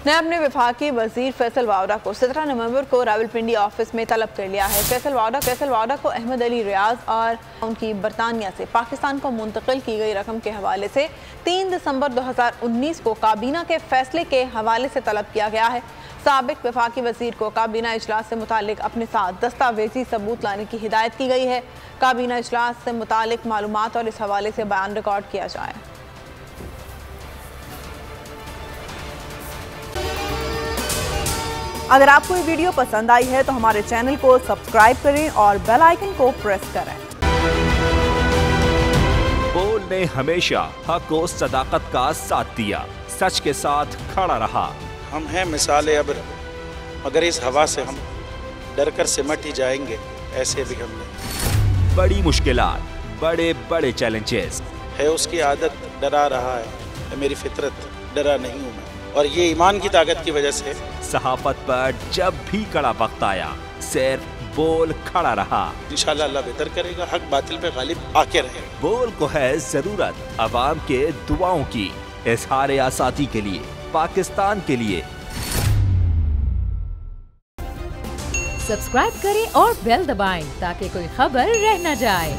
नैब ने वफाकी वजीर फैसल वावड़ा को 17 नवंबर को रावलपिंडी ऑफिस में तलब कर लिया है। फैसल वावड़ा को अहमद अली रियाज और उनकी बरतानिया से पाकिस्तान को मुंतकिल की गई रकम के हवाले से 3 दिसंबर 2019 को काबीना के फैसले के हवाले से तलब किया गया है। साबिक वफाकी वजीर को काबीना इजलास से मुतालिक अपने साथ दस्तावेजी सबूत लाने की हिदायत की गई है। काबीना इजलास से मुतालिक मालूमात और इस हवाले से बयान रिकॉर्ड किया जाए। अगर आपको ये वीडियो पसंद आई है तो हमारे चैनल को सब्सक्राइब करें और बेल आइकन को प्रेस करें। बोल ने हमेशा हक और सदाकत का साथ दिया, सच के साथ खड़ा रहा। हम हैं मिसाल अब्र, मगर इस हवा से हम डर कर सिमट ही जाएंगे। ऐसे भी हमने बड़ी मुश्किलात, बड़े बड़े चैलेंजेस है, उसकी आदत डरा रहा है, मेरी फितरत डरा नहीं हूँ मैं, और ये ईमान की ताकत की वजह से। सहाफत पर जब भी कड़ा वक्त आया सिर्फ बोल खड़ा रहा। इंशाल्लाह अल्लाह बेहतर करेगा, हक बातिल पे गालिब आके रहे। बोल को है जरूरत अवाम के दुआओं की, इजहार आसाती के लिए, पाकिस्तान के लिए। सब्सक्राइब करें और बेल दबाएं ताकि कोई खबर रह न जाए।